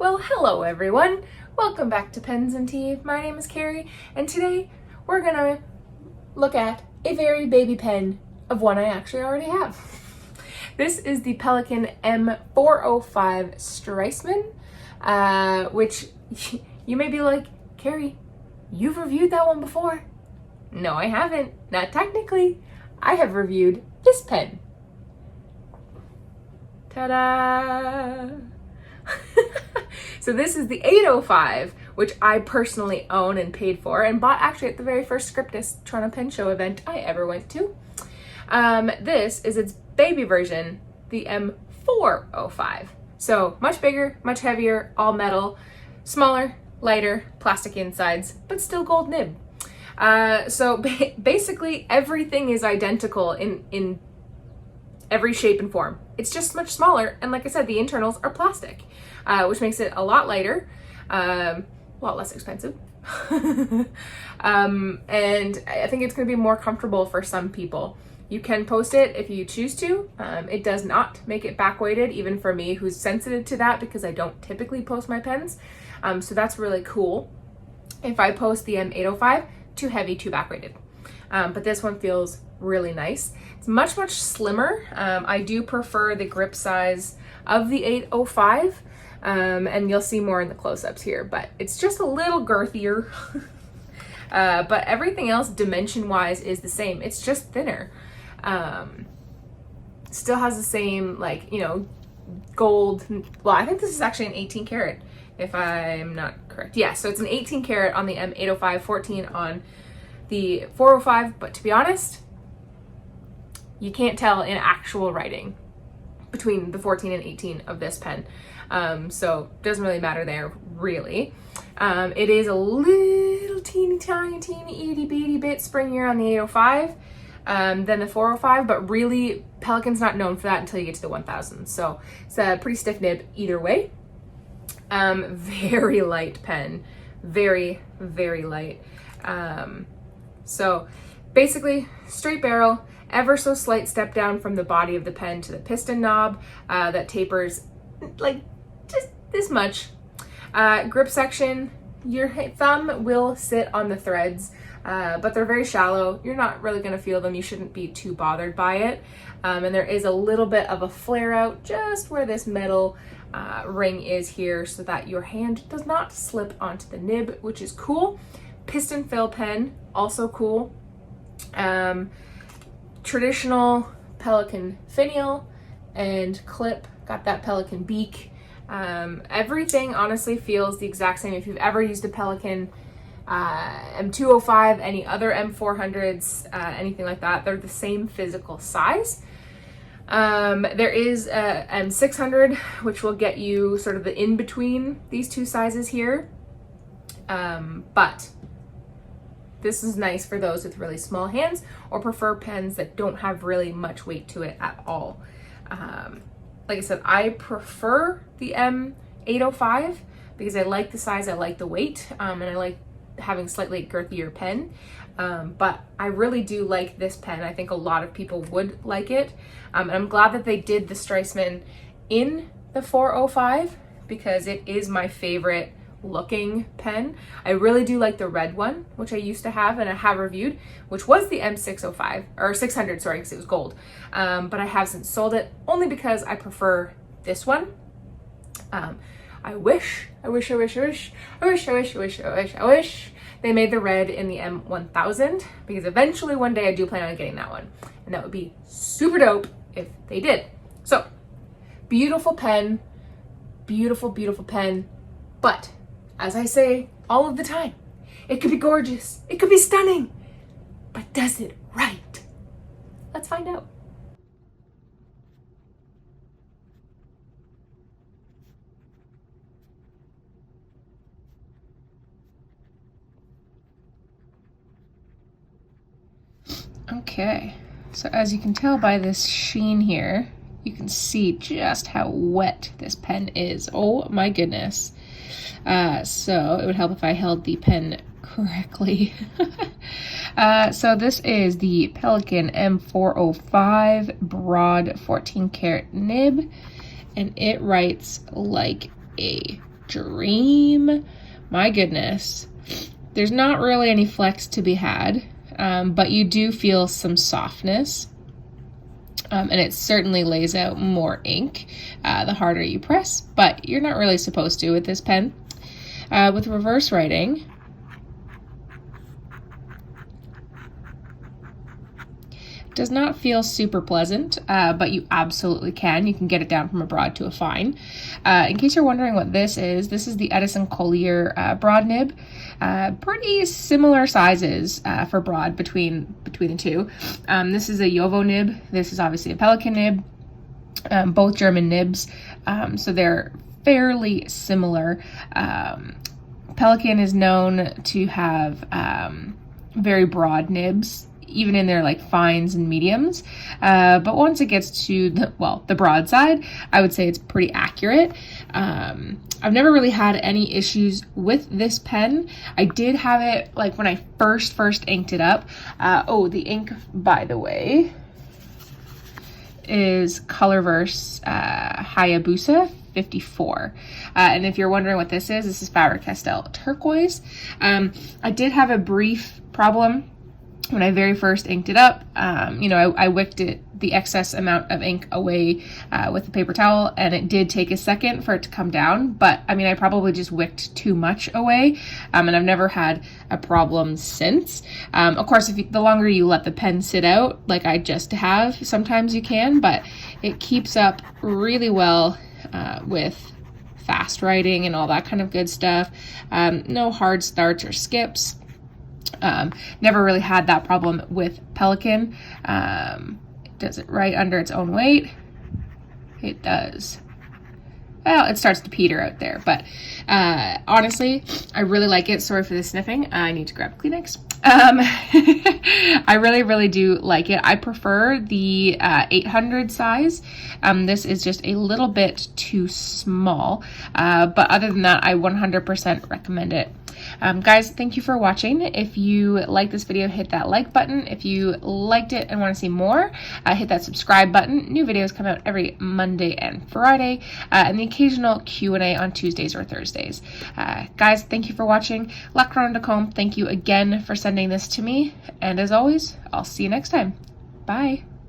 Well, hello everyone. Welcome back to Pens and Tea. My name is Carrie, and today we're gonna look at a very baby pen of one I actually already have. This is the Pelikan M405 Fountain, which you may be like, Carrie, you've reviewed that one before. No, I haven't. Not technically. I have reviewed this pen. Ta-da! So this is the 805, which I personally own and paid for and bought actually at the very first Scriptus Toronto Pen Show event I ever went to. This is its baby version, the M405. So much bigger, much heavier, all metal, smaller, lighter, plastic insides, but still gold nib. So basically everything is identical in every shape and form. It's just much smaller, and like I said, the internals are plastic, which makes it a lot lighter, a lot less expensive, and I think it's going to be more comfortable for some people. You can post it if you choose to. It does not make it back weighted, even for me who's sensitive to that because I don't typically post my pens, so that's really cool. If I post the M805, too heavy, too back weighted. But this one feels really nice. It's much slimmer. I do prefer the grip size of the 805, and you'll see more in the close-ups here, but it's just a little girthier. But everything else dimension-wise is the same. It's just thinner. Still has the same, like, you know, gold. Well, I think this is actually an 18 karat, if I'm not correct. Yeah, so it's an 18 karat on the M805, 14 on the 405, but to be honest, you can't tell in actual writing between the 14 and 18 of this pen. So it doesn't really matter there, really. It is a little teeny itty bitty bit springier on the 805 than the 405, but really Pelikan's not known for that until you get to the 1000. So it's a pretty stiff nib either way. Very light pen, very light. So basically straight barrel, ever so slight step down from the body of the pen to the piston knob that tapers like just this much. Grip section, your thumb will sit on the threads, but they're very shallow. You're not really going to feel them. You shouldn't be too bothered by it. And there is a little bit of a flare out just where this metal ring is here so that your hand does not slip onto the nib, which is cool. Piston fill pen, also cool. Traditional Pelikan finial and clip, got that Pelikan beak. Everything honestly feels the exact same. If you've ever used a Pelikan M205, any other M400s, anything like that, they're the same physical size. There is a M600, which will get you sort of the in-between these two sizes here. But this is nice for those with really small hands or prefer pens that don't have really much weight to it at all. Like I said, I prefer the M805 because I like the size, I like the weight, and I like having slightly girthier pen. But I really do like this pen. I think a lot of people would like it. And I'm glad that they did the Streisman in the 405 because it is my favorite looking pen. I really do like the red one, which I used to have and I have reviewed, which was the M605 or 600, sorry, because it was gold. But I have since sold it only because I prefer this one. I wish they made the red in the M1000 because eventually one day I do plan on getting that one, and that would be super dope if they did. So beautiful pen, beautiful pen, but as I say all of the time, it could be gorgeous, it could be stunning, but does it right? Let's find out. Okay, so as you can tell by this sheen here, you can see just how wet this pen is. Oh my goodness. So it would help if I held the pen correctly. So this is the Pelikan M405 broad 14 karat nib, and it writes like a extreme. My goodness. There's not really any flex to be had, but you do feel some softness. And it certainly lays out more ink the harder you press, but you're not really supposed to with this pen. With reverse writing, does not feel super pleasant, but you absolutely can. You can get it down from a broad to a fine. In case you're wondering what this is the Edison Collier broad nib. Pretty similar sizes for broad between the two. This is a Jovo nib. This is obviously a Pelikan nib. Both German nibs, so they're fairly similar. Pelikan is known to have very broad nibs, even in their like fines and mediums, but once it gets to the broad side, I would say it's pretty accurate. I've never really had any issues with this pen. I did have it like when I first inked it up. The ink, by the way, is Colorverse Hayabusa 54. And if you're wondering what this is Faber-Castell Turquoise. I did have a brief problem when I very first inked it up. I wicked the excess amount of ink away with the paper towel, and it did take a second for it to come down, but I mean, I probably just wicked too much away, and I've never had a problem since. Of course, the longer you let the pen sit out, like I just have, sometimes you can, but it keeps up really well with fast writing and all that kind of good stuff. No hard starts or skips. Never really had that problem with Pelikan. Does it write under its own weight? It does. Well, it starts to peter out there, but honestly, I really like it. Sorry for the sniffing. I need to grab a Kleenex. I really do like it. I prefer the 800 size. This is just a little bit too small, but other than that, I 100% recommend it. Guys, thank you for watching. If you like this video, hit that like button. If you liked it and want to see more, hit that subscribe button. New videos come out every Monday and Friday, and the occasional Q&A on Tuesdays or Thursdays. Guys, thank you for watching. La Couronne du Comte, thank you again for sending this to me. And as always, I'll see you next time. Bye.